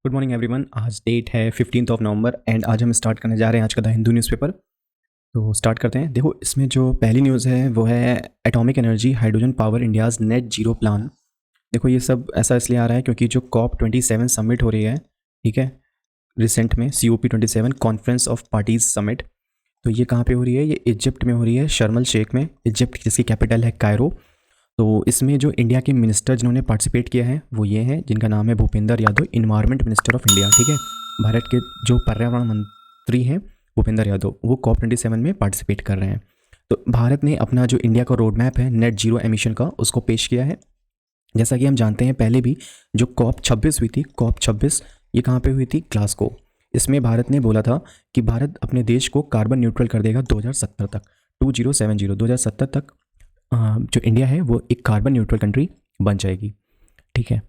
Good morning everyone. आज date है 15 नवंबर and आज हम स्टार्ट करने जा रहे हैं आज का द हिंदू न्यूज़पेपर। तो स्टार्ट करते हैं। देखो, इसमें जो पहली न्यूज़ है वो है atomic energy hydrogen power India's net zero plan. देखो, ये सब ऐसा इसलिए आ रहा है क्योंकि जो COP27 समिट हो रही है, ठीक है, रिसेंट में COP27 conference of parties summit. तो ये कहाँ पे हो रही है? ये इजिप्ट में हो रही है, शर्म अल शेख में, इजिप्ट जिसकी कैपिटल है कायरो। तो इसमें जो इंडिया के मिनिस्टर जिन्होंने पार्टिसिपेट किया है वो ये हैं, जिनका नाम है Bhupendra Yadav, environment minister of India. ठीक है, भारत के जो पर्यावरण मंत्री हैं भूपेंद्र यादव, वो COP27 में पार्टिसिपेट कर रहे हैं। तो भारत ने अपना जो इंडिया का रोड मैप है नेट जीरो एमिशन का, उसको पेश किया है। जैसा कि हम जानते हैं, पहले भी जो COP26 हुई थी, COP26 ये कहाँ पे हुई थी? ग्लासगो। इसमें भारत ने बोला था कि भारत अपने देश को कार्बन न्यूट्रल कर देगा 2070 तक, 2070 तक जो इंडिया है वो एक कार्बन न्यूट्रल कंट्री बन जाएगी। ठीक है,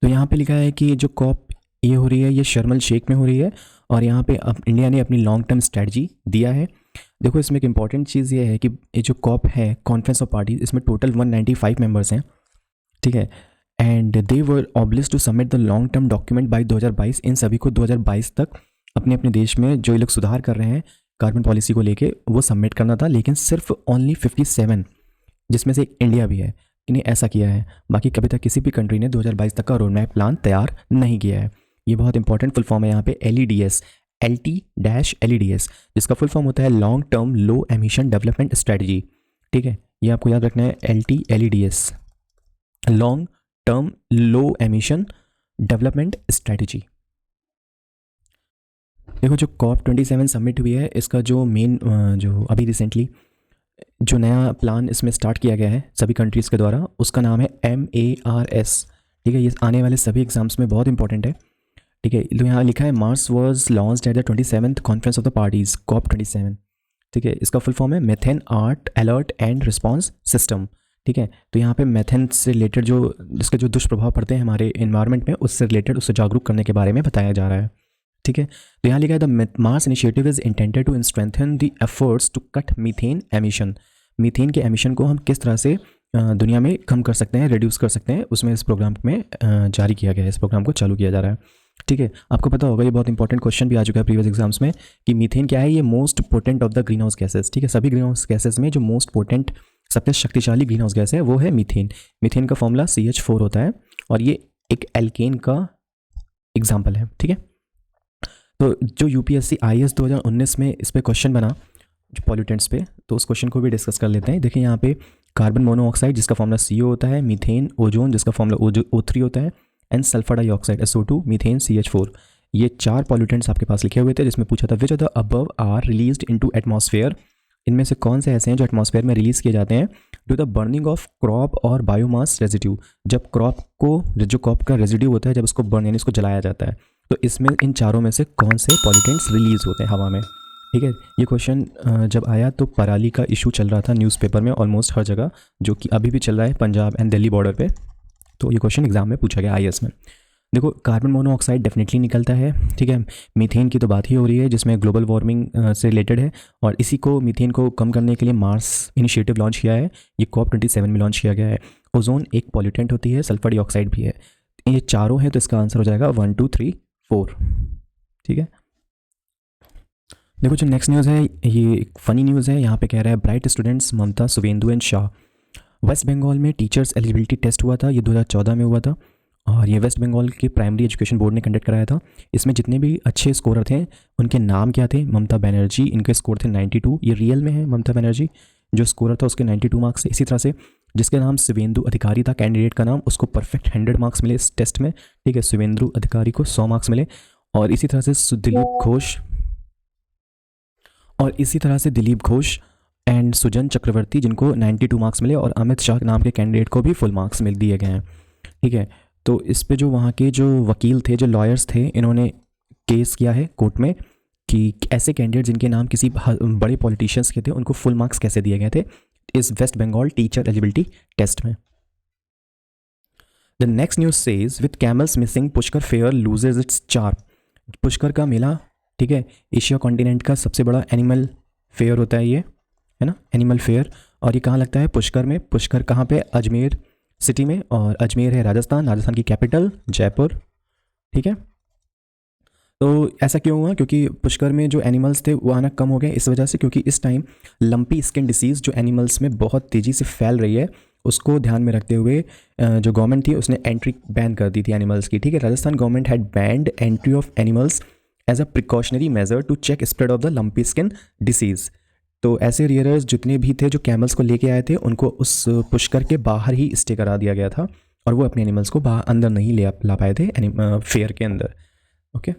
तो यहाँ पे लिखा है कि जो COP ये हो रही है ये शर्म अल शेख में हो रही है और यहाँ पे अब इंडिया ने अपनी लॉन्ग टर्म स्ट्रेटजी दिया है। देखो, इसमें एक इंपॉर्टेंट चीज़ ये है कि ये जो COP है कॉन्फ्रेंस ऑफ पार्टीज, इसमें टोटल 195 मेंबर्स हैं। ठीक है, and they were obliged to submit the long term document by 2022। इन सभी को 2022 तक अपने अपने देश में जो ये लोग सुधार कर रहे हैं कार्बन पॉलिसी को लेके वो सबमिट करना था, लेकिन सिर्फ ओनली 57, जिसमें से इंडिया भी है, इन्हें ऐसा किया है। बाकी कभी तक किसी भी कंट्री ने 2022 तक का रोड मैप प्लान तैयार नहीं किया है। ये बहुत इंपॉर्टेंट फुल फॉर्म है यहाँ पे, LEDS, LT-LEDS, जिसका फुल फॉर्म होता है लॉन्ग टर्म लो एमिशन डेवलपमेंट स्ट्रेटजी। ठीक है, ये आपको याद रखना है, LT-LEDS, लॉन्ग टर्म लो एमिशन डेवलपमेंट स्ट्रेटजी। देखो, जो COP27 समिट हुई है, इसका जो मेन जो अभी रिसेंटली जो नया प्लान इसमें स्टार्ट किया गया है सभी कंट्रीज़ के द्वारा, उसका नाम है MARS। ठीक है, ये आने वाले सभी एग्जाम्स में बहुत इंपॉर्टेंट है। ठीक है, तो यहाँ लिखा है Mars was launched at the 27th conference of the parties, COP27। ठीक है, इसका फुल फॉर्म है methane art alert and response system. ठीक है, तो यहाँ पे मेथेन से रिलेटेड जो जिसके जो दुष्प्रभाव पड़ते हैं हमारे इन्वायरमेंट में, उससे रिलेटेड, उससे जागरूक करने के बारे में बताया जा रहा है। ठीक है, तो यहाँ लिखा है the MARS initiative is intended to strengthen the efforts to cut methane emission. Methane के एमिशन को हम किस तरह से दुनिया में कम कर सकते हैं, रिड्यूस कर सकते हैं, उसमें इस प्रोग्राम में जारी किया गया है, इस प्रोग्राम को चालू किया जा रहा है। ठीक है, आपको पता होगा ये बहुत इंपॉर्टेंट क्वेश्चन भी आ चुका है प्रीवियस एग्जाम्स में कि मीथेन क्या है? ये most potent of the green house gases. ठीक है, सभी ग्रीन हाउस गैसेज में जो मोस्ट पोटेंट, सबसे शक्तिशाली ग्रीन हाउस गैस है वो है मीथेन। मीथेन का फॉर्मूला CH4 होता है और ये एक एल्केन का एग्जाम्पल है। ठीक है, तो जो UPSC IAS 2019 में इस पर क्वेश्चन बना जो पॉल्यूटेंट्स पे, तो उस क्वेश्चन को भी डिस्कस कर लेते हैं। देखिए, यहाँ पे कार्बन मोनोऑक्साइड जिसका फॉर्मूला CO होता है, मीथेन, ओजोन जिसका फॉर्मूला O3 होता है, and sulphur dioxide SO2, methane CH4, ये 4 पॉल्यूटेंट्स आपके पास लिखे हुए थे, जिसमें पूछा था which of the above are released into atmosphere. इनमें से कौन से ऐसे हैं जो एटमॉस्फेयर में रिलीज किए जाते हैं to the burning of crop और बायोमास रेजिड्यू। जब क्रॉप को, जो क्रॉप का रेजिड्यू होता है, जब उसको बर्न यानी उसको जलाया जाता है, तो इसमें इन चारों में से कौन से पॉल्यूटेंट्स रिलीज होते हैं हवा में। ठीक है, ये क्वेश्चन जब आया तो पराली का इशू चल रहा था न्यूज़पेपर में ऑलमोस्ट हर जगह, जो कि अभी भी चल रहा है पंजाब एंड दिल्ली बॉर्डर पे। तो ये क्वेश्चन एग्जाम में पूछा गया IAS में। देखो, कार्बन मोनोऑक्साइड डेफिनेटली निकलता है। ठीक है, मीथेन की तो बात ही हो रही है जिसमें ग्लोबल वार्मिंग से रिलेटेड है, और इसी को, मीथेन को कम करने के लिए मार्स इनिशिएटिव लॉन्च किया है, ये COP27 में लॉन्च किया गया है। ओजोन एक पॉल्यूटेंट होती है, सल्फर डाइऑक्साइड भी है। ये चारों हैं, तो इसका आंसर हो जाएगा 1 2 3 4। ठीक है, देखो, जो नेक्स्ट न्यूज़ है ये एक फ़नी न्यूज़ है। यहाँ पे कह रहा है bright students Mamata, Suvendu and Shah. West Bengal में टीचर्स एलिजिबिलिटी टेस्ट हुआ था, ये 2014 में हुआ था और ये वेस्ट बंगाल के प्राइमरी एजुकेशन बोर्ड ने कंडक्ट कराया था। इसमें जितने भी अच्छे स्कोरर थे उनके नाम क्या थे? ममता बनर्जी, इनके स्कोर थे 92, ये रियल में है ममता बनर्जी। जो स्कोरर था उसके 92 मार्क्स थे। इसी तरह से जिसके नाम शिवेंदु अधिकारी था, कैंडिडेट का नाम, उसको परफेक्ट 100 मार्क्स मिले इस टेस्ट में। ठीक है, शिवेंदु अधिकारी को 100 मार्क्स मिले। और इसी तरह से दिलीप घोष एंड सुजन चक्रवर्ती, जिनको 92 मार्क्स मिले, और अमित शाह नाम के कैंडिडेट को भी फुल मार्क्स मिल दिए गए हैं। ठीक है, तो इस पे जो वहाँ के जो वकील थे, जो लॉयर्स थे, इन्होंने केस किया है कोर्ट में कि ऐसे कैंडिडेट जिनके नाम किसी बड़े पॉलिटिशियंस के थे, उनको फुल मार्क्स कैसे दिए गए थे इस West Bengal teacher eligibility test में। The next news says with camels missing Pushkar fair loses its charm. Pushkar का मेला, ठीक है, एशिया कॉन्टिनेंट का सबसे बड़ा एनिमल फेयर होता है ये, है ना, एनिमल फेयर। और ये कहाँ लगता है? पुष्कर में। पुष्कर कहाँ पे? अजमेर सिटी में, और अजमेर है राजस्थान, राजस्थान की कैपिटल जयपुर। ठीक है। तो ऐसा क्यों हुआ? क्योंकि पुष्कर में जो एनिमल्स थे वो आना कम हो गए इस वजह से, क्योंकि इस टाइम लंपी स्किन डिसीज़ जो एनिमल्स में बहुत तेज़ी से फैल रही है, उसको ध्यान में रखते हुए जो गवर्नमेंट थी उसने एंट्री बैन कर दी थी एनिमल्स की। ठीक है, Rajasthan government had banned entry of animals as a precautionary measure to check spread of the lumpy skin disease. तो ऐसे रियरर्स जितने भी थे जो कैमल्स को लेके आए थे उनको उस पुष्कर के बाहर ही स्टे करा दिया गया था, और वो अपने एनिमल्स को बाहर अंदर नहीं ले ला पाए थे फेयर के अंदर। ओके,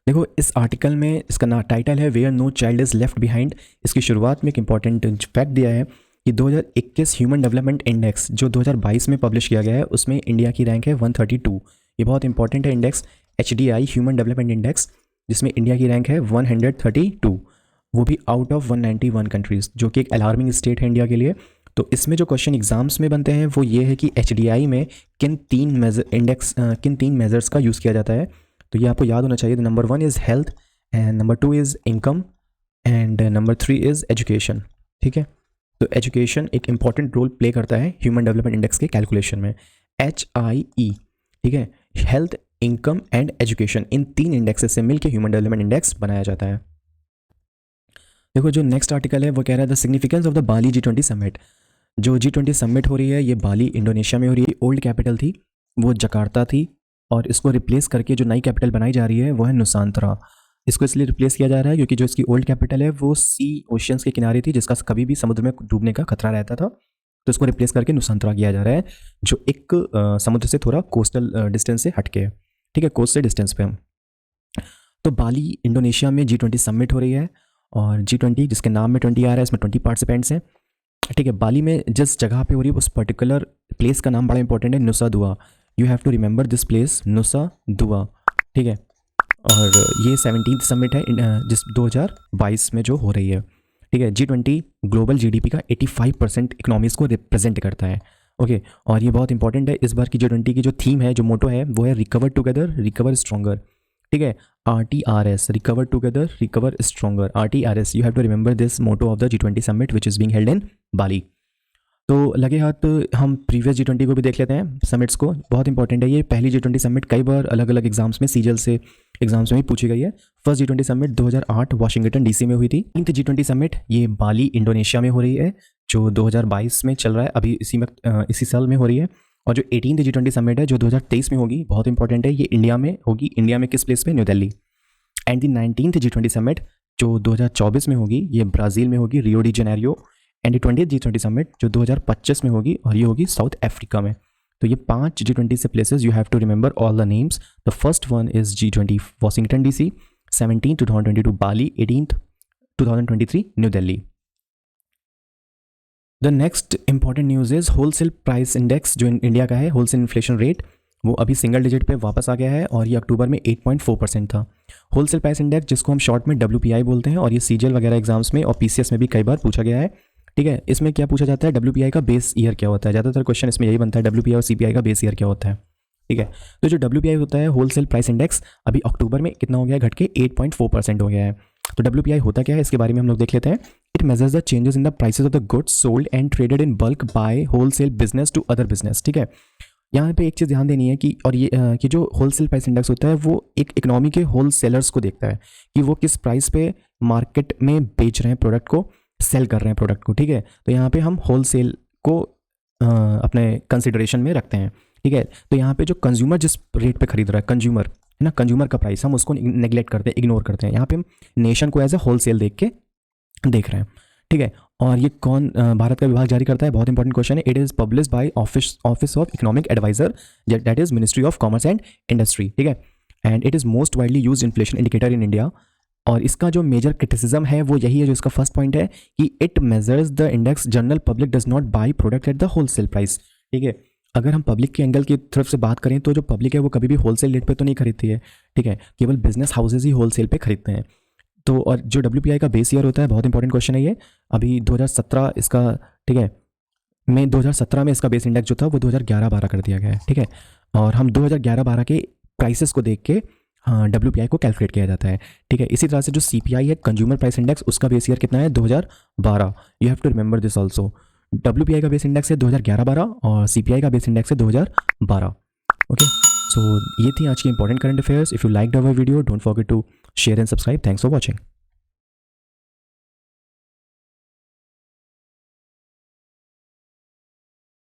देखो इस आर्टिकल में इसका ना टाइटल है where no child is left behind. इसकी शुरुआत में एक इंपॉर्टेंट फैक्ट दिया है कि 2021 ह्यूमन डेवलपमेंट इंडेक्स जो 2022 में पब्लिश किया गया है उसमें इंडिया की रैंक है 132। ये बहुत इंपॉर्टेंट है index, HDI human development index, जिसमें इंडिया की रैंक है 132, वो भी आउट ऑफ 191 कंट्रीज़, जो कि एक अलार्मिंग स्टेट है इंडिया के लिए। तो इसमें जो क्वेश्चन एग्जाम्स में बनते हैं वो ये है कि HDI में किन तीन मेजर्स का यूज़ किया जाता है। तो ये आपको याद होना चाहिए। Number 1 is health, and number 2 is income, and number 3 is education. ठीक है, तो एजुकेशन एक इंपॉर्टेंट रोल प्ले करता है ह्यूमन डेवलपमेंट इंडेक्स के कैलकुलेशन में, HIE। ठीक है, हेल्थ, इनकम एंड एजुकेशन, इन तीन इंडेक्सेस से मिलकर ह्यूमन डेवलपमेंट इंडेक्स बनाया जाता है। देखो जो नेक्स्ट आर्टिकल है वो कह रहा है the significance of the Bali G20 summit. जो G20 समिट हो रही है ये बाली इंडोनेशिया में हो रही है। ओल्ड कैपिटल थी वो जकार्ता थी, और इसको रिप्लेस करके जो नई कैपिटल बनाई जा रही है वो है नुसांतरा। इसको इसलिए रिप्लेस किया जा रहा है क्योंकि जो इसकी ओल्ड कैपिटल है वो ओशियंस के किनारे थी, जिसका कभी भी समुद्र में डूबने का खतरा रहता था। तो इसको रिप्लेस करके नुसांतरा किया जा रहा है, जो एक समुद्र से थोड़ा कोस्टल डिस्टेंस से हटके है। ठीक है, कोस्ट से डिस्टेंस पे हम। तो बाली इंडोनेशिया में G20 समिट हो रही है, और G20 जिसके नाम में 20 आ रहा है, इसमें 20 पार्टिसिपेंट्स हैं। ठीक है, बाली में जिस जगह पे हो रही है उस पर्टिकुलर प्लेस का नाम बड़ा इंपॉर्टेंट है, Nusa Dua. You have to remember this place, Nusa Dua. ठीक है, और ये 17th समिट है जिस 2022 में जो हो रही है। ठीक है, G20 ग्लोबल GDP का 85% इकोनॉमीज़ को रिप्रेजेंट करता है। ओके, और ये बहुत इंपॉर्टेंट है। इस बार की G20 की जो थीम है, जो मोटो है, वो है रिकवर टुगेदर रिकवर स्ट्रॉन्गर। ठीक है, RTRS, recover together recover stronger, RTRS। You have to remember this motto of the G20 summit which is being held in Bali. तो लगे हाथ हम प्रीवियस G20 को भी देख लेते हैं, समिट्स को। बहुत इंपॉर्टेंट है ये। पहली G20 समिट कई बार अलग अलग एग्जाम्स में, सीजल से एग्जाम्स में भी पूछी गई है। First G20 summit 2008 Washington DC में हुई थी। 3th G20 समिट ये बाली इंडोनेशिया में हो रही है, जो 2022 में चल रहा है, अभी इसी साल में हो रही है। और जो 18th G20 समिट है जो 2023 में होगी, बहुत इंपॉर्टेंट है, ये इंडिया में होगी। इंडिया में किस प्लेस पे? New Delhi. And the 19th G20 summit जो 2024 में होगी, ये ब्राज़ील में होगी, Rio de Janeiro. And 20th G20 summit जो 2025 में होगी, और ये होगी साउथ अफ्रीका में। तो ये 5 G20 से places, you have to remember all the names. The first one is G20 Washington DC, 17 2022 Bali, 18th 2023 New Delhi. The next important news is wholesale price index, जो इंडिया का है, होलसेल इन्फ्लेशन रेट, वो अभी single digit पे वापस आ गया है, और ये अक्टूबर में 8.4% था। होलसेल प्राइस इंडेक्स जिसको हम शॉर्ट में WPI बोलते हैं, और ये सीजीएल वगैरह एग्जाम्स में और PCS में भी कई बार पूछा गया है। ठीक है, इसमें क्या पूछा जाता है? WPI का बेस ईयर क्या होता है। ज़्यादातर क्वेश्चन इसमें यही बनता है, WPI और CPI का बेस ईयर क्या होता है। ठीक है, तो जो WPI होता है, होलसेल प्राइस इंडेक्स, अभी अक्टूबर में कितना हो गया है? घट के 8.4% हो गया है। तो WPI होता क्या है, इसके बारे में हम लोग देख लेते हैं। It measures the changes in the prices of the goods sold and traded in bulk by wholesale business to other business. ठीक है, यहाँ पे एक चीज़ ध्यान देनी है कि कि जो होलसेल प्राइस इंडेक्स होता है वो एक इकोनॉमी के होल सेलर्स को देखता है कि वो किस प्राइस पे मार्केट में बेच रहे हैं प्रोडक्ट को, सेल कर रहे हैं प्रोडक्ट को। ठीक है, तो यहाँ पे हम होल सेल को अपने कंसिडरेशन में रखते हैं। ठीक है, तो यहाँ पे जो कंज्यूमर जिस रेट पे खरीद रहा है, कंज्यूमर है ना, कंज्यूमर का प्राइस, हम उसको नेग्लेक्ट करते हैं, इग्नोर करते हैं। यहाँ पे हम नेशन को एज ए होल सेल देख रहे हैं। ठीक है, और ये कौन भारत का विभाग जारी करता है? बहुत इंपॉर्टेंट क्वेश्चन है। It is publish by office of economic adviser, that is ministry of commerce and industry. ठीक है, and it is most widely use inflation indicator in India. और इसका जो मेजर क्रिटिसिज्म है वो यही है, जो इसका फर्स्ट पॉइंट है कि it measures the index general public does not by product at the wholesale price. ठीक है, अगर हम पब्लिक के एंगल की तरफ से बात करें तो जो पब्लिक है वो कभी भी होलसेल रेट पे तो नहीं खरीदती है। ठीक है, केवल बिजनेस हाउसेज ही होलसेल पे खरीदते हैं। तो और जो WPI का बेस ईयर होता है, बहुत इंपॉर्टेंट क्वेश्चन है ये। अभी 2017 इसका, ठीक है, 2017 में इसका बेस इंडेक्स जो था वो 2011-12 कर दिया गया है। ठीक है, और हम 2011-12 के प्राइसेस को देख के WPI को कैलकुलेट किया जाता है। ठीक है, इसी तरह से जो CPI है, कंज्यूमर प्राइस इंडेक्स, उसका बेस ईयर कितना है? 2012। You have to remember this also. WPI का बेस इंडेक्स है 2011-12 और CPI का बेस इंडेक्स है 2012। ओके, सो ये थी आज की important current affairs. If you liked our video, don't forget to share and subscribe. Thanks for watching.